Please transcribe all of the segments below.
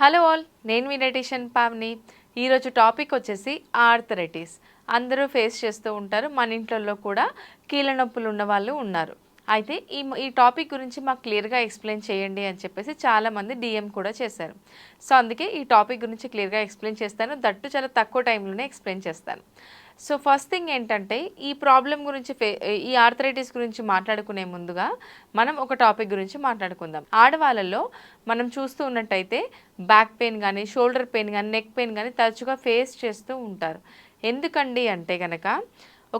Hello all, నేను మీ dietitian Pavani. ఈరోజు topic వచ్చేసి ఆర్థరైటిస్. అందరూ ఫేస్ చేస్తూ ఉంటారు. మన ఇంట్లో కూడా కీళ్ళ నొప్పులు ఉన్న వాళ్ళు ఉన్నారు. అయితే ఈ టాపిక్ గురించి మాకు క్లియర్గా ఎక్స్ప్లెయిన్ చేయండి అని చెప్పేసి చాలామంది డిఎం కూడా చేశారు. సో అందుకే ఈ టాపిక్ గురించి క్లియర్గా ఎక్స్ప్లెయిన్ చేస్తాను. దట్టు చాలా తక్కువ టైంలోనే ఎక్స్ప్లెయిన్ చేస్తాను. సో ఫస్ట్ థింగ్ ఏంటంటే, ఈ ప్రాబ్లం గురించి ఈ ఆర్థరైటిస్ గురించి మాట్లాడుకునే ముందుగా మనం ఒక టాపిక్ గురించి మాట్లాడుకుందాం. ఆడవాళ్ళలో మనం చూస్తూ ఉన్నట్టయితే బ్యాక్ పెయిన్ కానీ, షోల్డర్ పెయిన్ కానీ, నెక్ పెయిన్ కానీ తరచుగా ఫేస్ చేస్తూ ఉంటారు. ఎందుకండి అంటే కనుక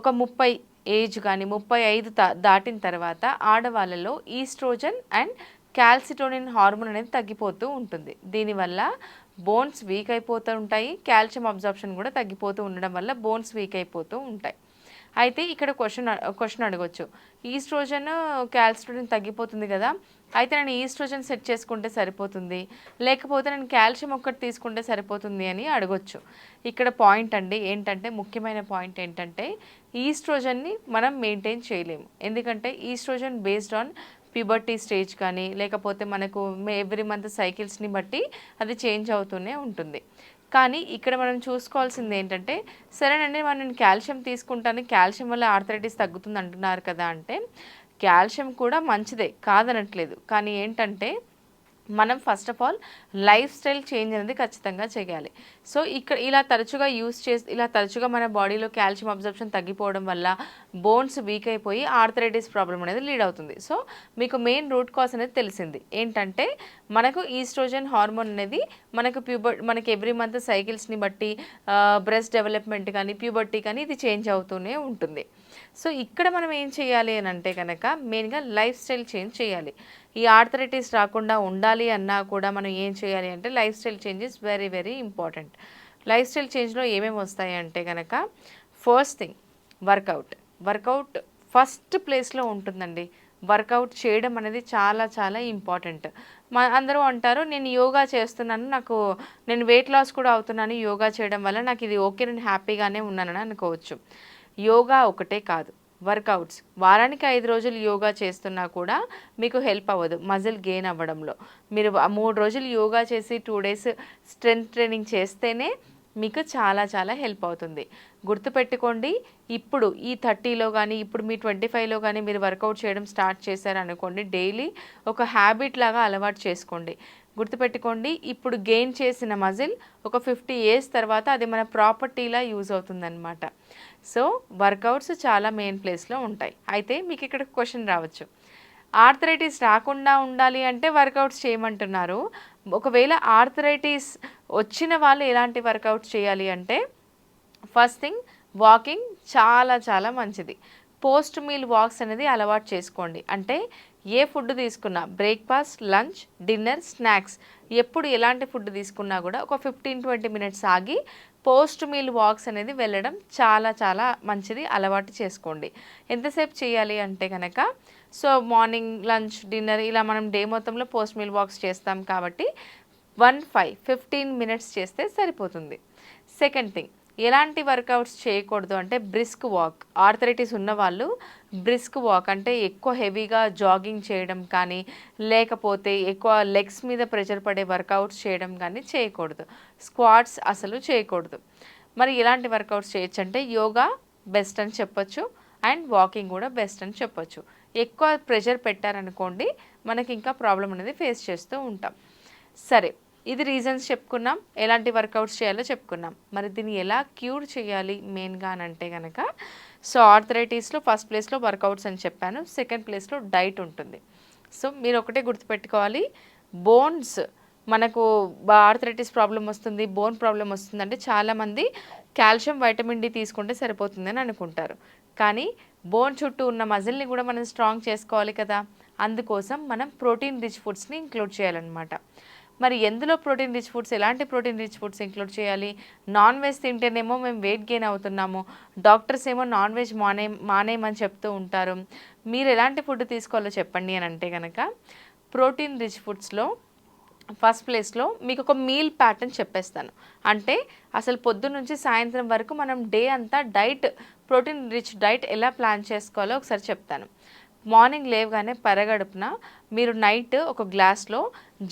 ఒక 30 ఏజ్ కానీ 35 దాటిన తర్వాత ఆడవాళ్ళలో ఈస్ట్రోజన్ అండ్ క్యాల్సిటోనిన్ హార్మోన్ అనేది తగ్గిపోతూ ఉంటుంది. దీనివల్ల బోన్స్ వీక్ అయిపోతూ ఉంటాయి. కాల్షియం అబ్జార్ప్షన్ కూడా తగ్గిపోతూ ఉండడం వల్ల బోన్స్ వీక్ అయిపోతూ ఉంటాయి. అయితే ఇక్కడ క్వశ్చన్ అడగొచ్చు, ఈస్ట్రోజన్ క్యాల్సిటోనిన్ తగ్గిపోతుంది కదా, అయితే నేను ఈస్ట్రోజన్ సెట్ చేసుకుంటే సరిపోతుంది, లేకపోతే నేను కాల్షియం ఒక్కటి తీసుకుంటే సరిపోతుంది అని అడగొచ్చు. ఇక్కడ పాయింట్ అండి ఏంటంటే, ముఖ్యమైన పాయింట్ ఏంటంటే, ఈస్ట్రోజన్ని మనం మెయింటైన్ చేయలేము. ఎందుకంటే estrogen based on puberty stage కానీ, లేకపోతే మనకు ఎవ్రీ మంత్ సైకిల్స్ని బట్టి అది చేంజ్ అవుతూనే ఉంటుంది. కానీ ఇక్కడ మనం చూసుకోవాల్సింది ఏంటంటే, సరేనండి నేను కాల్షియం తీసుకుంటాను, కాల్షియం వల్ల ఆర్థరైటిస్ తగ్గుతుంది అంటున్నారు కదా అంటే, కాల్షియం కూడా మంచిదే కాదనట్లేదు. కానీ ఏంటంటే, మనం first of all life style change అనేది ఖచ్చితంగా చేయాలి. సో ఇక్కడ ఇలా తరచుగా మన బాడీలో కాల్షియం అబ్జర్ప్షన్ తగ్గిపోవడం వల్ల బోన్స్ వీక్ అయిపోయి ఆర్థరైటిస్ ప్రాబ్లం అనేది లీడ్ అవుతుంది. సో మీకు మెయిన్ రూట్ కాజ్ అనేది తెలిసింది ఏంటంటే, మనకు ఈస్ట్రోజన్ హార్మోన్ అనేది మనకి ఎవ్రీ మంత్ సైకిల్స్ని బట్టి బ్రెస్ట్ డెవలప్మెంట్ కానీ, ప్యూబర్టీ కానీ ఇది చేంజ్ అవుతూనే ఉంటుంది. సో ఇక్కడ మనం ఏం చేయాలి అని అంటే కనుక, మెయిన్గా లైఫ్ స్టైల్ చేంజ్ చేయాలి. ఈ ఆర్థరైటిస్ రాకుండా ఉండాలి అన్నా కూడా మనం ఏం చేయాలి అంటే, lifestyle change is very very important. Lifestyle చేంజ్లో ఏమేమి వస్తాయి అంటే కనుక, ఫస్ట్ థింగ్ వర్కౌట్ ఫస్ట్ ప్లేస్లో ఉంటుందండి. వర్కౌట్ చేయడం అనేది చాలా చాలా ఇంపార్టెంట్. అందరూ అంటారు, నేను యోగా చేస్తున్నాను, నేను వెయిట్ లాస్ కూడా అవుతున్నాను యోగా చేయడం వల్ల, నాకు ఇది ఓకే, నేను హ్యాపీగానే ఉన్నానని అనుకోవచ్చు. యోగా ఒకటే కాదు, వర్కౌట్స్ వారానికి 5 రోజులు యోగా చేస్తున్నా కూడా మీకు హెల్ప్ అవ్వదు మజిల్ గెయిన్ అవ్వడంలో. మీరు 3 రోజులు యోగా చేసి 2 డేస్ స్ట్రెంగ్త్ ట్రైనింగ్ చేస్తేనే మీకు చాలా చాలా హెల్ప్ అవుతుంది. గుర్తుపెట్టుకోండి, ఇప్పుడు ఈ 30లో కానీ, ఇప్పుడు మీ 25లో కానీ మీరు వర్కౌట్ చేయడం స్టార్ట్ చేశారనుకోండి, డైలీ ఒక హ్యాబిట్ లాగా అలవాటు చేసుకోండి. గుర్తుపెట్టుకోండి, ఇప్పుడు గెయిన్ చేసిన మజిల్ ఒక 50 ఇయర్స్ తర్వాత అది మన ప్రాపర్టీలా యూజ్ అవుతుందన్నమాట. సో వర్కౌట్స్ చాలా మెయిన్ ప్లేస్లో ఉంటాయి. అయితే మీకు ఇక్కడ క్వశ్చన్ రావచ్చు, ఆర్థరైటిస్ రాకుండా ఉండాలి అంటే వర్కౌట్స్ చేయమంటున్నారు. ఒకవేళ ఆర్థరైటిస్ వచ్చిన వాళ్ళు ఎలాంటి వర్కౌట్స్ చేయాలి అంటే, ఫస్ట్ థింగ్ వాకింగ్ చాలా చాలా మంచిది. పోస్ట్ మీల్ వాక్స్ అనేది అలవాటు చేసుకోండి. అంటే ఏ ఫుడ్ తీసుకున్నా, బ్రేక్ఫాస్ట్, లంచ్, డిన్నర్, స్నాక్స్, ఎప్పుడు ఎలాంటి ఫుడ్ తీసుకున్నా కూడా ఒక 15-20 మినిట్స్ ఆగి పోస్ట్ మీల్ వాక్స్ అనేది వెళ్ళడం చాలా చాలా మంచిది, అలవాటు చేసుకోండి. ఎంతసేపు చేయాలి అంటే కనుక, సో మార్నింగ్, లంచ్, డిన్నర్ ఇలా మనం డే మొత్తంలో పోస్ట్ మీల్ వాక్స్ చేస్తాం కాబట్టి 15 మినిట్స్ చేస్తే సరిపోతుంది. సెకండ్ థింగ్, ఎలాంటి వర్కౌట్స్ చేయకూడదు అంటే బ్రిస్క్ వాక్. ఆర్థరైటిస్ ఉన్నవాళ్ళు బ్రిస్క్ వాక్ అంటే ఎక్కువ హెవీగా జాగింగ్ చేయడం కానీ, లేకపోతే ఎక్కువ లెగ్స్ మీద ప్రెషర్ పడే వర్కౌట్స్ చేయడం కానీ చేయకూడదు. స్క్వాట్స్ అసలు చేయకూడదు. మరి ఎలాంటి వర్కౌట్స్ చేయొచ్చు అంటే, యోగా బెస్ట్ అని చెప్పొచ్చు అండ్ వాకింగ్ కూడా బెస్ట్ అని చెప్పొచ్చు. ఎక్కువ ప్రెషర్ పెట్టారనుకోండి, మనకి ఇంకా ప్రాబ్లం అనేది ఫేస్ చేస్తూ ఉంటాం. సరే, ఇది రీజన్స్ చెప్పుకున్నాం, ఎలాంటి వర్కౌట్స్ చేయాలో చెప్పుకున్నాం. మరి దీన్ని ఎలా క్యూర్ చేయాలి మెయిన్గా అని అంటే కనుక, సో ఆర్థరైటిస్లో ఫస్ట్ ప్లేస్లో వర్కౌట్స్ అని చెప్పాను, సెకండ్ ప్లేస్లో డైట్ ఉంటుంది. సో మీరు ఒకటే గుర్తుపెట్టుకోవాలి, బోన్స్ మనకు ఆర్థరైటిస్ ప్రాబ్లం వస్తుంది, బోన్ ప్రాబ్లం వస్తుంది అంటే చాలామంది కాల్షియం, వైటమిన్ డి తీసుకుంటే సరిపోతుందని అనుకుంటారు. కానీ బోన్ చుట్టూ ఉన్న మజిల్ని కూడా మనం స్ట్రాంగ్ చేసుకోవాలి కదా, అందుకోసం మనం ప్రోటీన్ రిచ్ ఫుడ్స్ని ఇంక్లూడ్ చేయాలన్నమాట. మరి ఎందులో ప్రోటీన్ రిచ్ ఫుడ్స్, ఎలాంటి ప్రోటీన్ రిచ్ ఫుడ్స్ ఇంక్లూడ్ చేయాలి? నాన్ వెజ్ తింటేనేమో మేము వెయిట్ గెయిన్ అవుతున్నాము, డాక్టర్స్ ఏమో నాన్ వెజ్ మానేయమని చెప్తూ ఉంటారు. మీరు ఎలాంటి ఫుడ్ తీసుకోవాలో చెప్పండి అని అంటే కనుక, ప్రోటీన్ రిచ్ ఫుడ్స్లో ఫస్ట్ ప్లేస్లో మీకు ఒక మీల్ ప్యాటర్న్ చెప్పేస్తాను. అంటే అసలు పొద్దున్న నుంచి సాయంత్రం వరకు మనం డే అంతా ప్రోటీన్ రిచ్ డైట్ ఎలా ప్లాన్ చేసుకోవాలో ఒకసారి చెప్తాను. మార్నింగ్ లేవగానే పరగడుపున మీరు నైట్ ఒక గ్లాస్లో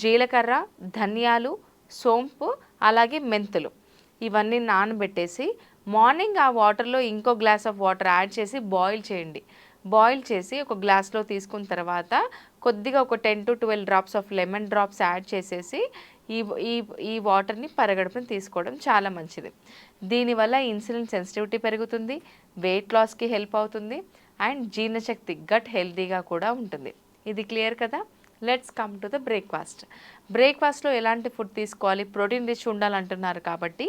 జీలకర్ర, ధనియాలు, సోంపు, అలాగే మెంతులు ఇవన్నీ నానబెట్టేసి మార్నింగ్ ఆ వాటర్లో ఇంకో గ్లాస్ ఆఫ్ వాటర్ యాడ్ చేసి బాయిల్ చేయండి. బాయిల్ చేసి ఒక గ్లాస్లో తీసుకున్న తర్వాత కొద్దిగా ఒక 10 to 12 drops of lemon drops add చేసేసి ఈ ఈ ఈ వాటర్ని పరగడుపున తీసుకోవడం చాలా మంచిది. దీనివల్ల ఇన్సులిన్ సెన్సిటివిటీ పెరుగుతుంది, వెయిట్ లాస్కి హెల్ప్ అవుతుంది అండ్ జీర్ణశక్తి గట్ హెల్తీగా కూడా ఉంటుంది. ఇది క్లియర్ కదా? Let's come to the breakfast. బ్రేక్ఫాస్ట్లో ఎలాంటి ఫుడ్ తీసుకోవాలి? ప్రోటీన్ రిచ్ ఉండాలంటున్నారు కాబట్టి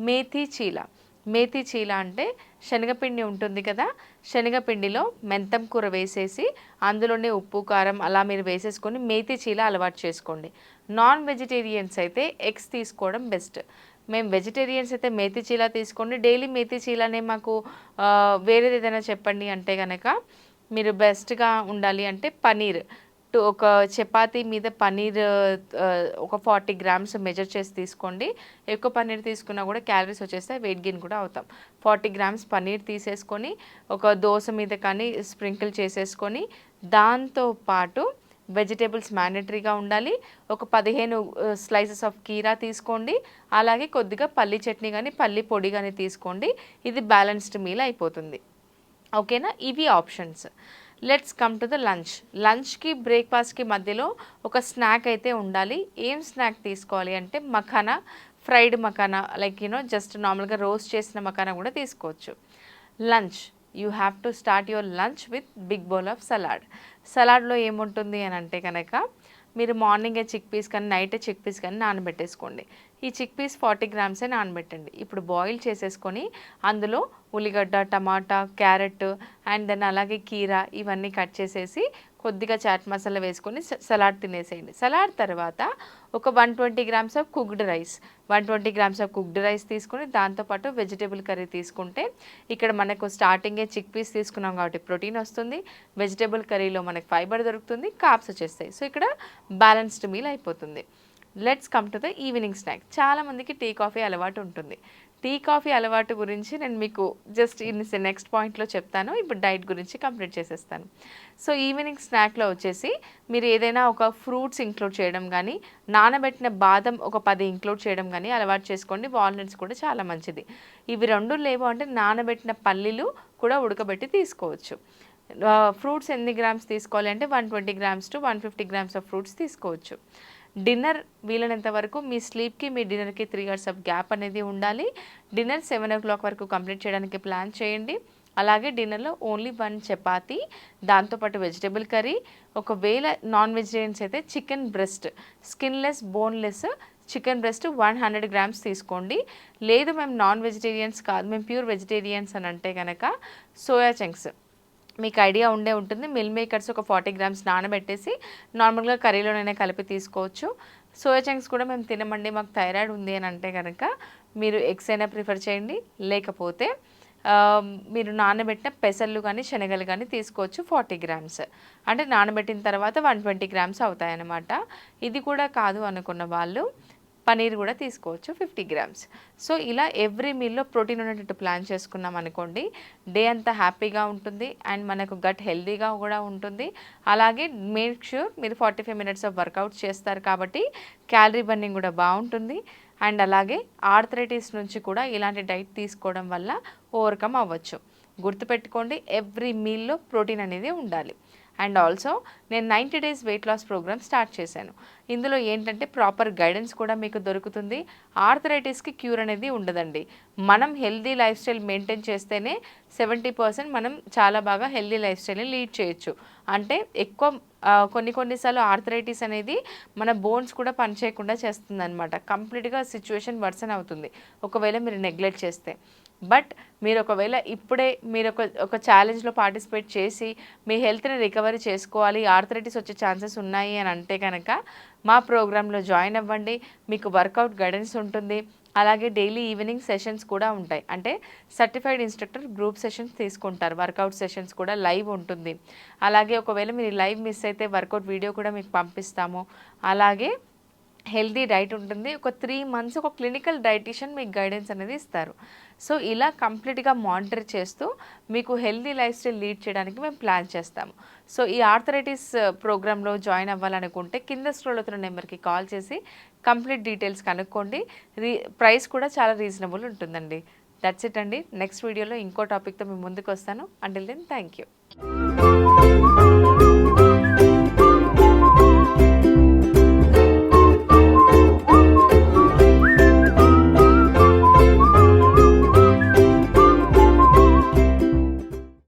మేథీ చీలా. మేథీ చీలా అంటే శనగపిండి ఉంటుంది కదా, శనగపిండిలో మెంతం కూర వేసేసి అందులోనే ఉప్పు కారం అలా మీరు వేసేసుకొని మేథీ చీలా అలవాటు చేసుకోండి. నాన్ వెజిటేరియన్స్ అయితే ఎగ్స్ తీసుకోవడం బెస్ట్. మేము వెజిటేరియన్స్ అయితే మేథీ చీలా తీసుకోండి. డైలీ మేథీ చీలానే మాకు వేరేది ఏదైనా చెప్పండి అంటే కనుక మీరు బెస్ట్గా ఉండాలి అంటే పనీర్ ఒక చపాతీ మీద పనీర్ ఒక 40 గ్రామ్స్ మెజర్ చేసి తీసుకోండి. ఎక్కువ పన్నీర్ తీసుకున్నా కూడా క్యాలరీస్ వచ్చేస్తే వెయిట్ గెయిన్ కూడా అవుతాం. 40 గ్రామ్స్ పన్నీర్ తీసేసుకొని ఒక దోశ మీద కానీ స్ప్రింకిల్ చేసేసుకొని దాంతో పాటు వెజిటేబుల్స్ మ్యాండేటరీగా ఉండాలి. ఒక 15 స్లైసెస్ ఆఫ్ కీరా తీసుకోండి. అలాగే కొద్దిగా పల్లి చట్నీ కానీ పల్లి పొడి కానీ తీసుకోండి. ఇది బ్యాలెన్స్డ్ మీల్ అయిపోతుంది. ఓకేనా? ఇవి options. Let's come to the lunch. లంచ్కి బ్రేక్ఫాస్ట్కి మధ్యలో ఒక స్నాక్ అయితే ఉండాలి. ఏం స్నాక్ తీసుకోవాలి అంటే makhana, fried makhana like just నార్మల్గా రోస్ట్ చేసిన మఖానా కూడా తీసుకోవచ్చు. Lunch you have to start your lunch with big bowl of salad. సలాడ్లో ఏముంటుంది అని అంటే కనుక మీరు మార్నింగే చిక్ పీస్ కానీ నైటే చిక్ పీస్ కానీ నానబెట్టేసుకోండి. ఈ చిక్ పీస్ 40 గ్రామ్సే నానబెట్టండి. ఇప్పుడు బాయిల్ చేసేసుకొని అందులో ఉల్లిగడ్డ, టమాటా, క్యారెట్ అండ్ దెన్ అలాగే కీరా ఇవన్నీ కట్ చేసేసి కొద్దిగా చాట్ మసాలా వేసుకొని సలాడ్ తినేసేయండి. సలాడ్ తర్వాత ఒక 120 grams of cooked rice 120 grams of cooked rice తీసుకొని దాంతోపాటు వెజిటేబుల్ కర్రీ తీసుకుంటే ఇక్కడ మనకు స్టార్టింగే చిక్ పీస్ తీసుకున్నాం కాబట్టి ప్రోటీన్ వస్తుంది, వెజిటేబుల్ కర్రీలో మనకు ఫైబర్ దొరుకుతుంది, కార్బ్స్ వచ్చేస్తాయి. సో ఇక్కడ బ్యాలెన్స్డ్ మీల్ అయిపోతుంది. Let's come to the evening snack. చాలామందికి టీ కాఫీ అలవాటు ఉంటుంది. టీ కాఫీ అలవాటు గురించి నేను మీకు జస్ట్ నెక్స్ట్ పాయింట్లో చెప్తాను. ఇప్పుడు డైట్ గురించి కంప్లీట్ చేసేస్తాను. సో ఈవినింగ్ స్నాక్లో వచ్చేసి మీరు ఏదైనా ఒక ఫ్రూట్స్ ఇంక్లూడ్ చేయడం కానీ నానబెట్టిన బాదం ఒక 10 ఇంక్లూడ్ చేయడం కానీ అలవాటు చేసుకోండి. వాల్నట్స్ కూడా చాలా మంచిది. ఇవి రెండు లేవు అంటే నానబెట్టిన పల్లీలు కూడా ఉడకబెట్టి తీసుకోవచ్చు. ఫ్రూట్స్ ఎన్ని గ్రామ్స్ తీసుకోవాలి అంటే 120 grams to 150 grams of fruits తీసుకోవచ్చు. డిన్నర్ వీలైనంత వరకు మీ స్లీప్కి మీ డిన్నర్కి 3 hours ఆఫ్ గ్యాప్ అనేది ఉండాలి. డిన్నర్ 7 o'clock వరకు కంప్లీట్ చేయడానికి ప్లాన్ చేయండి. అలాగే డిన్నర్లో ఓన్లీ 1 చపాతీ, దాంతోపాటు వెజిటేబుల్ కర్రీ. ఒకవేళ నాన్ వెజిటేరియన్స్ అయితే chicken breast, skinless boneless chicken breast 100 grams తీసుకోండి. లేదు మేము నాన్ వెజిటేరియన్స్ కాదు, మేము ప్యూర్ వెజిటేరియన్స్ అని అంటే కనుక సోయా చంక్స్ మీకు ఐడియా ఉండే ఉంటుంది. మిల్ మేకర్స్ ఒక 40 గ్రామ్స్ నానబెట్టేసి నార్మల్గా కర్రీలోనైనా కలిపి తీసుకోవచ్చు. సోయా చంక్స్ కూడా మేము తినమండి, మాకు థైరాయిడ్ ఉంది అని అంటే కనుక మీరు ఎగ్స్ అయినా ప్రిఫర్ చేయండి. లేకపోతే మీరు నానబెట్టిన పెసర్లు కానీ శనగలు కానీ తీసుకోవచ్చు 40 గ్రామ్స్. అంటే నానబెట్టిన తర్వాత 120 గ్రామ్స్ అవుతాయి అన్నమాట. ఇది కూడా కాదు అనుకున్న వాళ్ళు పనీర్ కూడా తీసుకోవచ్చు 50 గ్రామ్స్. సో ఇలా ఎవ్రీ మీల్లో ప్రోటీన్ ఉన్నట్టు ప్లాన్ చేసుకున్నాం అనుకోండి, డే అంతా హ్యాపీగా ఉంటుంది అండ్ మనకు గట్ హెల్తీగా కూడా ఉంటుంది. అలాగే మేక్ ష్యూర్ మీరు 45 minutes ఆఫ్ వర్కౌట్ చేస్తారు కాబట్టి క్యాలరీ బర్నింగ్ కూడా బాగుంటుంది. అండ్ అలాగే ఆర్థరైటిస్ నుంచి కూడా ఇలాంటి డైట్ తీసుకోవడం వల్ల ఓవర్కమ్ అవ్వచ్చు. గుర్తుపెట్టుకోండి, ఎవ్రీ మీల్లో ప్రోటీన్ అనేది ఉండాలి. అండ్ ఆల్సో నేను 90 days weight loss programme start చేశాను. ఇందులో ఏంటంటే ప్రాపర్ గైడెన్స్ కూడా మీకు దొరుకుతుంది. ఆర్థరైటిస్కి క్యూర్ అనేది ఉండదండి. మనం హెల్దీ లైఫ్ స్టైల్ మెయింటైన్ చేస్తేనే 70% మనం చాలా బాగా హెల్దీ లైఫ్ స్టైల్ని లీడ్ చేయొచ్చు. అంటే ఎక్కువ కొన్నిసార్లు ఆర్థరైటిస్ అనేది మన బోన్స్ కూడా పనిచేయకుండా చేస్తుంది అనమాట. కంప్లీట్గా సిచ్యువేషన్ వర్సన్ అవుతుంది ఒకవేళ మీరు నెగ్లెక్ట్ చేస్తే. బట్ మీరు ఒకవేళ ఇప్పుడే మీరు ఒక ఛాలెంజ్లో పార్టిసిపేట్ చేసి మీ హెల్త్ని రికవరీ చేసుకోవాలి, ఆర్థరైటిస్ వచ్చే ఛాన్సెస్ ఉన్నాయి అని అంటే కనుక మా ప్రోగ్రాంలో జాయిన్ అవ్వండి. మీకు వర్కౌట్ గైడెన్స్ ఉంటుంది. అలాగే డైలీ ఈవినింగ్ సెషన్స్ కూడా ఉంటాయి. అంటే సర్టిఫైడ్ ఇన్స్ట్రక్టర్ గ్రూప్ సెషన్స్ తీసుకుంటారు. వర్కౌట్ సెషన్స్ కూడా లైవ్ ఉంటుంది. అలాగే ఒకవేళ మీరు లైవ్ మిస్ అయితే వర్కౌట్ వీడియో కూడా మీకు పంపిస్తాము. అలాగే హెల్తీ డైట్ ఉంటుంది. ఒక 3 మంత్స్ ఒక క్లినికల్ డైటీషియన్ మీకు గైడెన్స్ అనేది ఇస్తారు. సో, ఇలా కంప్లీట్‌గా మానిటర్ చేస్తూ మీకు హెల్తీ లైఫ్ స్టైల్ లీడ్ చేయడానికి మేము ప్లాన్ చేస్తాము. సో, ఈ ఆర్థరైటిస్ ప్రోగ్రామ్‌లో జాయిన్ అవ్వాలనుకుంటే కింద స్క్రోల్ అవుతున్న నెంబర్‌కి కాల్ చేసి కంప్లీట్ డీటెయిల్స్ కనుక్కోండి. ప్రైస్ కూడా చాలా రీజనబుల్ ఉంటుందండి. దట్స్ ఇట్ అండి. నెక్స్ట్ వీడియోలో ఇంకో టాపిక్‌తో మీ ముందుకొస్తాను. Until then thank you.